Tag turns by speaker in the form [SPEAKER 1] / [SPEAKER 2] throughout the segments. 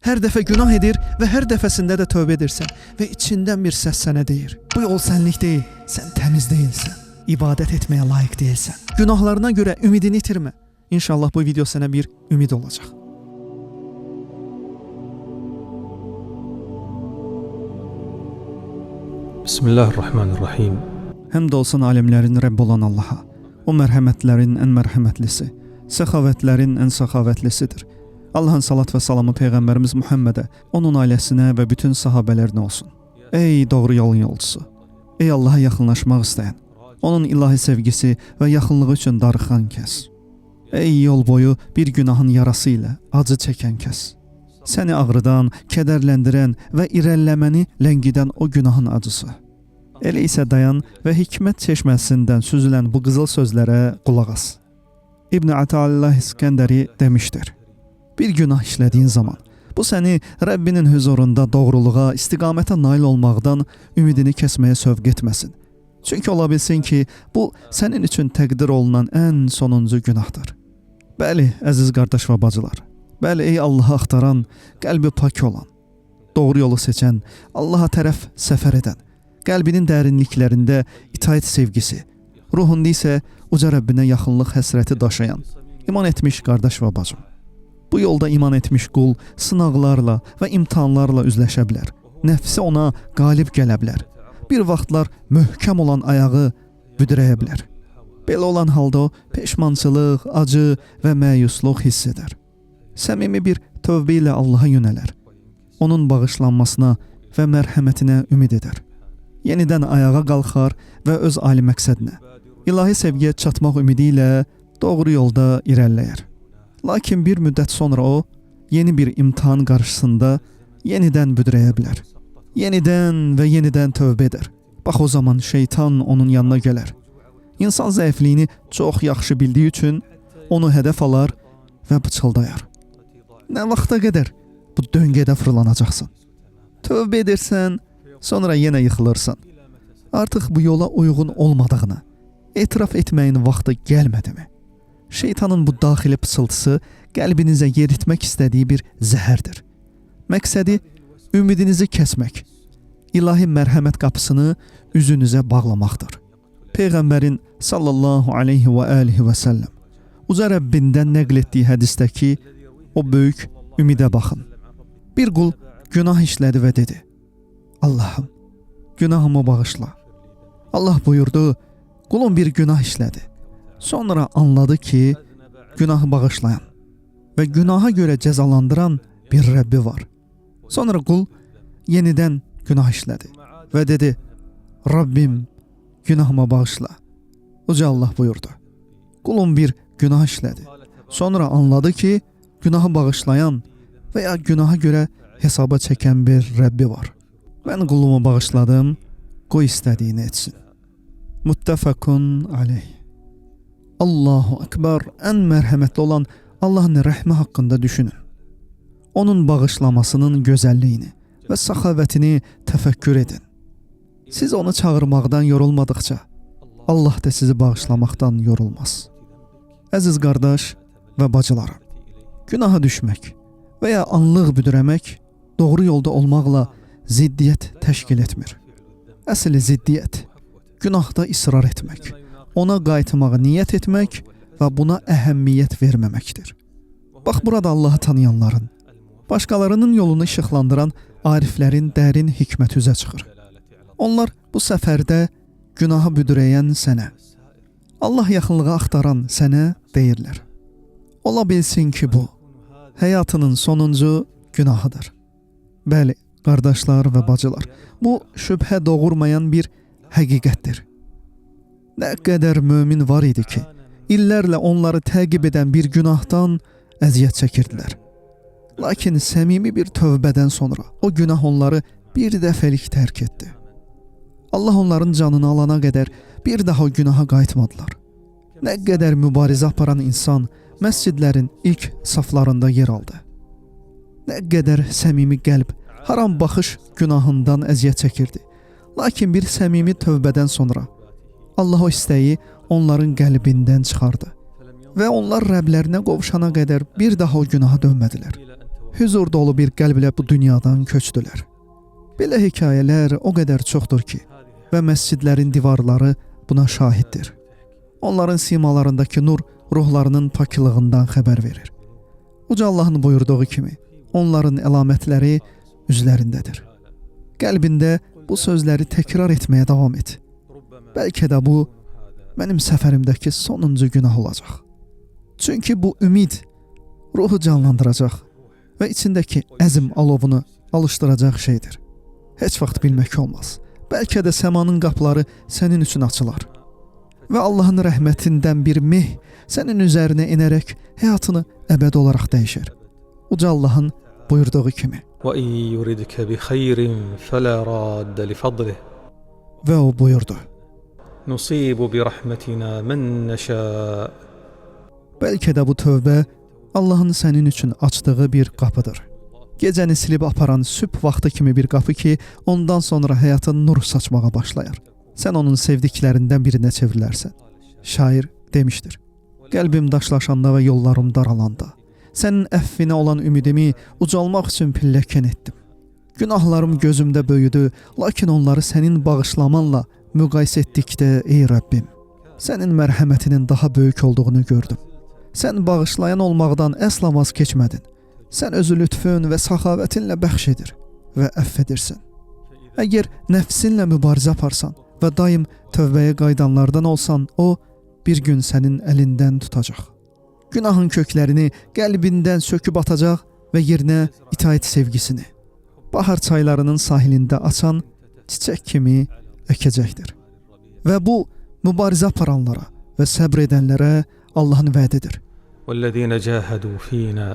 [SPEAKER 1] Hər dəfə günah edir və hər dəfəsində də tövbə edirsən və içindən bir səs sənə deyir: bu yol sənlik deyil, sən təmiz deyilsən, ibadət etməyə layiq deyilsən. Günahlarına görə ümidini itirmə. İnşallah bu video sənə bir ümid olacaq.
[SPEAKER 2] Bismillahirrahmanirrahim.
[SPEAKER 1] Həmd olsun alimlərin Rəbb olan Allaha. O mərhəmətlərin ən mərhəmətlisi, səxavətlərin ən səxavətlisidir. Allahın salat və salamı Peyğəmbərimiz Muhammedə, onun ailəsinə və bütün sahabələrinə olsun. Ey doğru yolun yolcusu, ey Allaha yaxınlaşmaq istəyən, onun ilahi sevgisi və yaxınlığı üçün darıxan kəs. Ey yol boyu bir günahın yarası ilə acı çəkən kəs. Səni ağrıdan, kədərləndirən və irəliləməni ləngidən o günahın acısı. Elə isə dayan və hikmət çeşməsindən süzülən bu qızıl sözlərə qulaq as. İbn Ata'illah İskəndəri demişdir: bir günah işlədiyin zaman bu səni Rəbbinin huzurunda doğruluğa, istiqamətə nail olmaqdan ümidini kəsməyə sövq etməsin. Çünki ola bilsin ki, bu sənin üçün təqdir olunan ən sonuncu günahdır. Bəli, əziz qardaş və bacılar. Bəli, ey Allahı axtaran, qəlbi pak olan, doğru yolu seçən, Allaha tərəf səfər edən, qəlbinin dərinliklərində itaət sevgisi, ruhunda isə uca Rəbbinə yaxınlıq həsrəti daşıyan, iman etmiş qardaş və bacım. Bu yolda iman etmiş qul sınaqlarla və imtahanlarla üzləşə bilər. Nəfsi ona qalib gələ bilər. Bir vaxtlar möhkəm olan ayağı büdrəyə bilər. Belə olan halda o peşmançılıq, acı və məyusluq hiss edər. Səmimi bir tövbə ilə Allaha yönələr. Onun bağışlanmasına və mərhəmətinə ümid edər. Yenidən ayağa qalxar və öz ali məqsədinə, ilahi sevgiyə çatmaq ümidi ilə doğru yolda irəliləyər. Lakin bir müddət sonra o, yeni bir imtahan qarşısında yenidən büdrəyə bilər. Yenidən və yenidən tövbə edər. Bax o zaman şeytan onun yanına gələr. İnsan zəifliyini çox yaxşı bildiyi üçün onu hədəf alar və bıçıldayar. Nə vaxta qədər bu döngədə fırlanacaqsın? Tövbə edirsən, sonra yenə yıxılırsan. Artıq bu yola uyğun olmadığını etiraf etməyin vaxtı gəlmədimi? Şeytanın bu daxili pıçıltısı qəlbinizə yeritmək istədiyi bir zəhərdir. Məqsədi ümidinizi kəsmək, ilahi mərhəmət qapısını üzünüzə bağlamaqdır. Peyğəmbərin sallallahu aleyhi və alihi və səlləm uca Rəbbindən nəql etdiyi hədisdəki o böyük ümidə baxın. Bir qul günah işlədi və dedi: Allahım, günahımı bağışla. Allah buyurdu: qulun bir günah işlədi. Sonra anladı ki, günahı bağışlayan və günaha görə cəzalandıran bir Rəbbi var. Sonra qul yenidən günah işlədi və dedi: Rabbim, günahımı bağışla. Uca Allah buyurdu: qulun bir günah işlədi. Sonra anladı ki, günahı bağışlayan və ya günaha görə hesaba çəkən bir Rəbbi var. Mən qulumu bağışladım, qoy istədiyini etsin. Muttəfəqun aleyh. Allahu Ekber, ən mərhəmətli olan Allahın rəhmi haqqında düşünün. Onun bağışlamasının gözəlliyini və səxavətini təfəkkür edin. Siz onu çağırmaqdan yorulmadıqca, Allah da sizi bağışlamaqdan yorulmaz. Əziz qardaş və bacılarım, günaha düşmək və ya anlıq büdrəmək doğru yolda olmaqla ziddiyyət təşkil etmir. Əsli ziddiyyət, günahda israr etmək, ona qayıtmağa niyyət etmək və buna əhəmmiyyət verməməkdir. Bax, burada Allahı tanıyanların, başqalarının yolunu işıqlandıran ariflərin dərin hikməti üzə çıxır. Onlar bu səfərdə günahı büdrəyən sənə, Allah yaxınlığı axtaran sənə deyirlər: ola bilsin ki, bu həyatının sonuncu günahıdır. Bəli, qardaşlar və bacılar, bu şübhə doğurmayan bir həqiqətdir. Nə qədər mömin var idi ki, illərlə onları təqib edən bir günahdan əziyyət çəkirdilər. Lakin səmimi bir tövbədən sonra o günah onları bir dəfəlik tərk etdi. Allah onların canını alana qədər bir daha o günaha qayıtmadılar. Nə qədər mübarizə aparan insan məscidlərin ilk saflarında yer aldı. Nə qədər səmimi qəlb haram baxış günahından əziyyət çəkirdi. Lakin bir səmimi tövbədən sonra Allah o istəyi onların qəlbindən çıxardı və onlar Rəblərinə qovuşana qədər bir daha o günaha dönmədilər. huzur dolu bir qəlblə bu dünyadan köçdülər. Belə hekayələr o qədər çoxdur ki, və məscidlərin divarları buna şahiddir. Onların simalarındakı nur ruhlarının paklığından xəbər verir. Uca Allahın buyurduğu kimi, onların əlamətləri üzlərindədir. Qəlbində bu sözləri təkrar etməyə davam et. Bəlkə də bu, mənim səfərimdəki sonuncu günah olacaq. Çünki bu ümid ruhu canlandıracaq və içindəki əzm alovunu alışdıracaq şeydir. Heç vaxt bilmək olmaz. Bəlkə də səmanın qapıları sənin üçün açılar. Və Allahın rəhmətindən bir meh sənin üzərinə inərək həyatını əbədi olaraq dəyişər. Uca Allahın buyurduğu kimi.
[SPEAKER 2] وَإِنْ يُرِدْكَ بِخَيْرٍ فَلَا رَادَّ لِفَضْلِهِ
[SPEAKER 1] Və o buyurdu.
[SPEAKER 2] نُصِيبُ بِرَحْمَتِنَا مَنْ نَشَاءُ
[SPEAKER 1] Bəlkə də bu tövbə Allahın sənin üçün açdığı bir qapıdır. Gecəni silib aparan sübh vaxtı kimi bir qapı ki, ondan sonra həyatın nur saçmağa başlayar. Sən onun sevdiklərindən birinə çevrilərsən. Şair demişdir. Qəlbim daşlaşanda və yollarım daralanda, sənin əfvinə olan ümidimi ucalmaq üçün pilləkən etdim. Günahlarım gözümdə böyüdü, lakin onları sənin bağışlamanla müqayisə etdikdə, ey Rəbbim, sənin mərhəmətinin daha böyük olduğunu gördüm. Sən bağışlayan olmaqdan əsla vaz keçmədin. Sən özü lütfün və səxavətinlə bəxş edir və əff edirsən. Əgər nəfsinlə mübarizə aparsan və daim tövbəyə qayıdanlardan olsan, o bir gün sənin əlindən tutacaq. Günahın köklərini qəlbindən söküb atacaq və yerinə itaət sevgisini, bahar çaylarının sahilində açan çiçək kimi əkəcəkdir. Və bu, mübarizə aparanlara və səbr edənlərə Allahın vədidir.
[SPEAKER 2] وَالَّذِينَ جَاهَدُوا فِينَا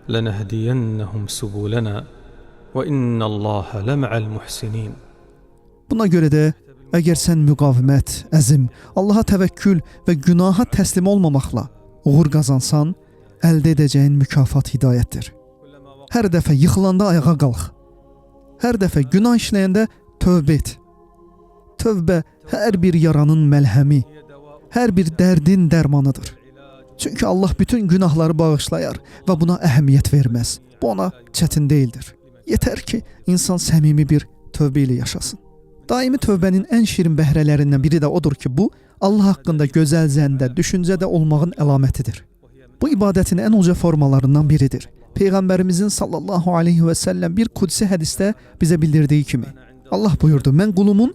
[SPEAKER 2] لَنَهْدِيَنَّهُمْ سُبُلَنَا وَإِنَّ اللَّهَ لَمَعَ الْمُحْسِنِينَ
[SPEAKER 1] Buna görə də əgər sən müqavimət, əzm, Allaha təvəkkül və günaha təslim olmamaqla uğur qazansan, əldə edəcəyin mükafat hidayətdir. Hər dəfə yıxılanda ayağa qalx. Hər dəfə günah işləyəndə tövbə et. Tövbə hər bir yaranın məlhəmi, hər bir dərdin dərmanıdır. Çünki Allah bütün günahları bağışlayar və buna əhəmiyyət verməz. Bu ona çətin deyildir. Yetər ki, insan səmimi bir tövbə ilə yaşasın. Daimi tövbənin ən şirin bəhrələrindən biri də odur ki, bu, Allah haqqında gözəl zəndə, düşüncədə olmağın əlamətidir. Bu ibadətin ən uca formalarından biridir. Peyğəmbərimizin sallallahu aleyhi və səlləm bir qudsi hədisdə bizə bildirdiyi kimi, Allah buyurdu, mən qulumun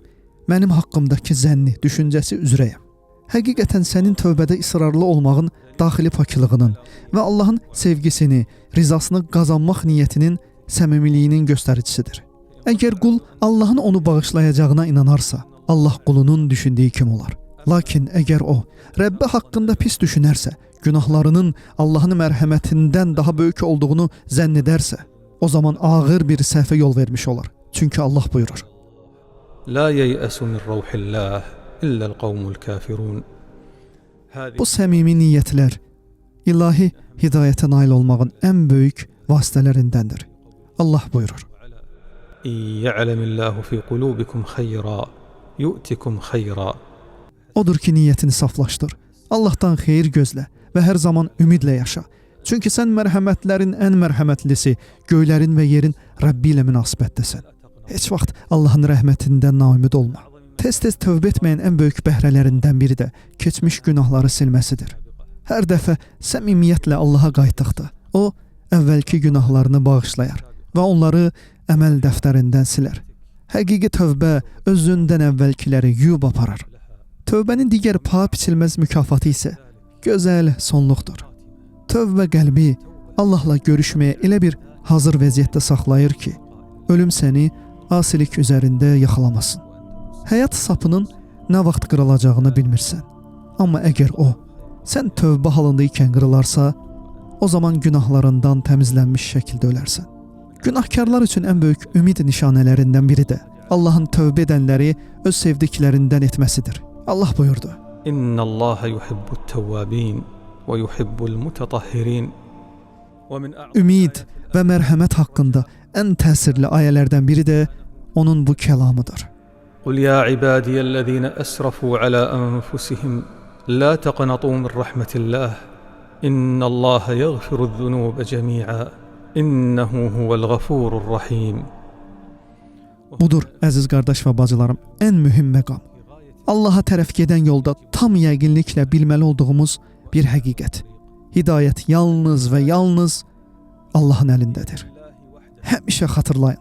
[SPEAKER 1] mənim haqqımdakı zənni, düşüncəsi üzrəyəm. Həqiqətən sənin tövbədə israrlı olmağın daxili paklığının və Allahın sevgisini, rizasını qazanmaq niyyətinin səmimiliyinin göstəricisidir. Əgər qul Allahın onu bağışlayacağına inanarsa, Allah qulunun düşündüyü kimi olar. Lakin əgər o, Rəbbi haqqında pis düşünərsə, günahlarının Allahın mərhəmətindən daha böyük olduğunu zənn edərsə, o zaman ağır bir səhvə yol vermiş olar. Çünki Allah buyurur.
[SPEAKER 2] لا ييأس من روح الله إلا القوم الكافرون.
[SPEAKER 1] Bu səmimi niyyətlər ilahi hidayətə nail olmağın ən böyük vasitələrindəndir. Allah buyurur.
[SPEAKER 2] إن يعلم الله في قلوبكم خيرا يؤتكم خيرا.
[SPEAKER 1] Odur ki, niyyətini saflaşdır. Allahdan xeyir gözlə və hər zaman ümidlə yaşa. Çünki sən mərhəmətlərin ən mərhəmətlisi, göylərin və yerin Rəbbi ilə münasibətdəsən. Heç vaxt Allahın rəhmətindən naümid olma. Tez-tez tövbə etməyin ən böyük bəhrələrindən biri də keçmiş günahları silməsidir. Hər dəfə səmimiyyətlə Allaha qayıtdıqda, o, əvvəlki günahlarını bağışlayar və onları əməl dəftərindən silər. Həqiqi tövbə özündən əvvəlkiləri yuyub aparar. Tövbənin digər paha biçilməz mükafatı isə gözəl sonluqdur. Tövbə qəlbi Allahla görüşməyə elə bir hazır vəziyyətdə saxlayır ki, ölüm səni asilik üzərində yaxalamasın. Həyat sapının nə vaxt qırılacağını bilmirsən. Amma əgər o, sən tövbə halında ikən qırılarsa, o zaman günahlarından təmizlənmiş şəkildə ölərsən. Günahkarlar üçün ən böyük ümid nişanələrindən biri də Allahın tövbə edənləri öz sevdiklərindən etməsidir. Allah buyurdu.
[SPEAKER 2] إن الله يحب التوابين ويحب المتطهرين.
[SPEAKER 1] Ümid və mərhəmət haqqında ən təsirli ayələrdən biri də onun bu kəlamıdır.
[SPEAKER 2] قل يا عبادي الذين أسرفوا على أنفسهم لا تقنطوا من رحمة الله إن الله يغفر الذنوب جميعا إنه هو الغفور الرحيم.
[SPEAKER 1] Budur əziz qardaş və bacılarım, ən mühüm məqam. Allaha tərəf gedən yolda tam yəqinliklə bilməli olduğumuz bir həqiqət. Hidayət yalnız və yalnız Allahın əlindədir. Həmişə xatırlayın.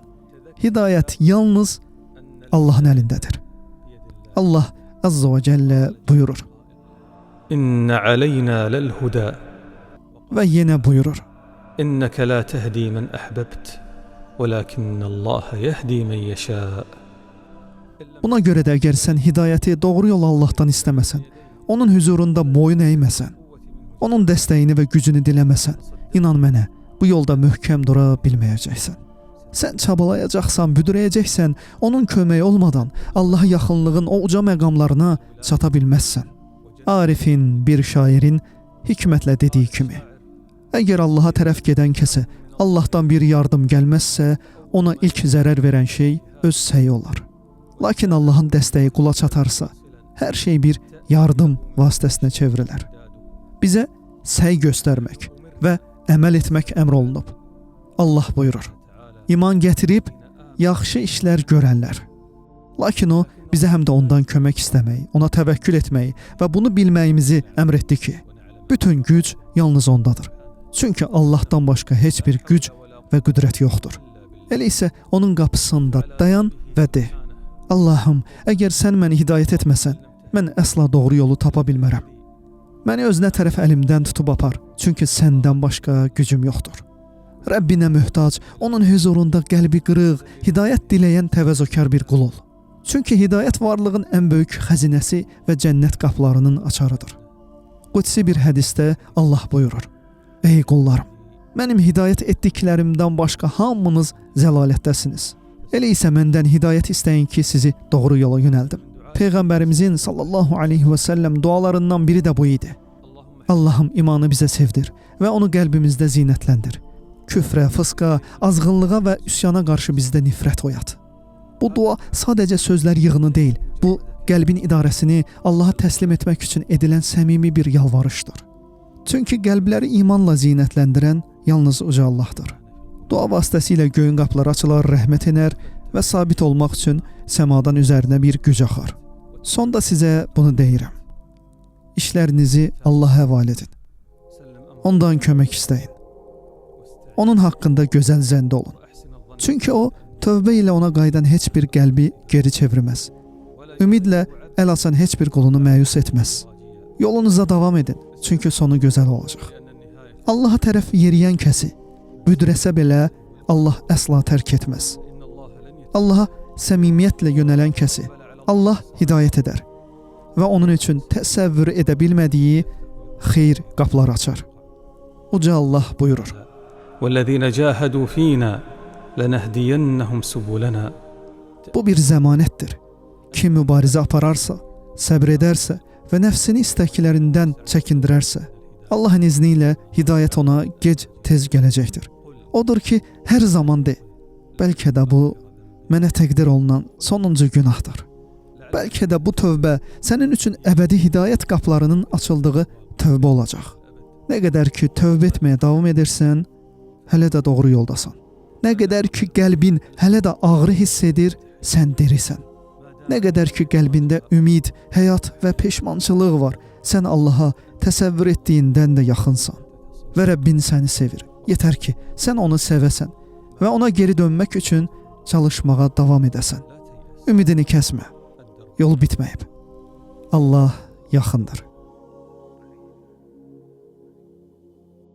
[SPEAKER 1] Hidayət yalnız Allahın əlindədir. Allah Azza və Cəllə buyurur.
[SPEAKER 2] İnne aleyna lel huda.
[SPEAKER 1] Və yenə buyurur.
[SPEAKER 2] İnneke la tehdi men ahbebt. Velakinnallaha yehdi men yasha.
[SPEAKER 1] Buna görə də əgər sən hidayəti doğru yol Allahdan istəməsən, onun huzurunda boyun əyməsən, onun dəstəyini və gücünü diləməsən, inan mənə, bu yolda möhkəm dura bilməyəcəksən. Sən çabalayacaqsan, büdürəyəcəksən, onun köməyi olmadan Allaha yaxınlığın o uca məqamlarına çata bilməzsən. Arifin, bir şairin hikmətlə dediyi kimi, əgər Allaha tərəf gedən kəsə Allahdan bir yardım gəlməzsə, ona ilk zərər verən şey öz səyi olar. Lakin Allahın dəstəyi qula çatarsa, hər şey bir yardım vasitəsinə çevrilər. Bizə səy göstərmək və əməl etmək əmr olunub. Allah buyurur. İman gətirib yaxşı işlər görənlər. Lakin o bizə həm də ondan kömək istəməyi, ona təvəkkül etməyi və bunu bilməyimizi əmr etdi ki, bütün güc yalnız ondadır. Çünki Allahdan başqa heç bir güc və qüdrət yoxdur. Elə isə onun qapısında dayan və de: Allahım, əgər sən məni hidayət etməsən, mən əsla doğru yolu tapa bilmərəm. Məni özünə tərəf əlimdən tutub apar, çünki səndən başqa gücüm yoxdur. Rəbbinə möhtac, onun huzurunda qəlbi qırıq, hidayət diləyən təvəzzökar bir qul ol. Çünki hidayət varlığın ən böyük xəzinəsi və cənnət qapılarının açarıdır. Qudsi bir hədisdə Allah buyurur: Ey qullarım, mənim hidayət etdiklərimdən başqa hamınız zəlalətdəsiniz. Elə isə məndən hidayət istəyin ki, sizi doğru yola yönəldim. Peyğəmbərimizin sallallahu aleyhi və səlləm dualarından biri də bu idi. Allahım, imanı bizə sevdir və onu qəlbimizdə zinətləndir. Küfrə, fısqa, azğınlığa və üsyana qarşı bizdə nifrət oyat. Bu dua sadəcə sözlər yığını deyil, bu qəlbin idarəsini Allaha təslim etmək üçün edilən səmimi bir yalvarışdır. Çünki qəlbləri imanla zinətləndirən yalnız uca Allahdır. Dua vasitəsilə göyün qapıları açılar, rəhmət enər və sabit olmaq üçün səmadan üzərinə bir güc axar. Sonda sizə bunu deyirəm. İşlərinizi Allaha həvalə edin. Ondan kömək istəyin. Onun haqqında gözəl zəndə olun. Çünki o, tövbə ilə ona qayıdan heç bir qəlbi geri çevirməz. Ümidlə əl açan heç bir qulunu məyus etməz. Yolunuza davam edin, çünki sonu gözəl olacaq. Allaha tərəf yeriyən kəsi büdürəsə belə Allah əsla tərk etməz. Allaha səmimiyyətlə yönələn kəsi Allah hidayət edər və onun üçün təsəvvür edə bilmədiyi xeyir qapılar açar. Uca Allah buyurur.
[SPEAKER 2] وَالَّذِينَ جَاهَدُوا فِينَا لَنَهْدِيَنَّهُمْ سُبُلَنَا.
[SPEAKER 1] Bu bir zəmanətdir. Kim mübarizə apararsa, səbr edərsə və nəfsini istəklərindən çəkindirərsə, Allahın izni ilə hidayət ona gec-tez gələcəkdir. Odur ki, hər zaman de, bəlkə də bu mənə təqdir olunan sonuncu günahdır. Bəlkə də bu tövbə sənin üçün əbədi hidayət qapılarının açıldığı tövbə olacaq. Nə qədər ki, tövbə etməyə davam edirsən, hələ də doğru yoldasan. Nə qədər ki, qəlbin hələ də ağrı hiss edir, sən dirisən. Nə qədər ki, qəlbində ümid, həyat və peşmançılıq var, sən Allaha təsəvvür etdiyindən də yaxınsan. Və Rəbbin səni sevir. Yetər ki, sən onu sevəsən və ona geri dönmək üçün çalışmağa davam edəsən. Ümidini kəsmə. Yol bitməyib. Allah yaxındır.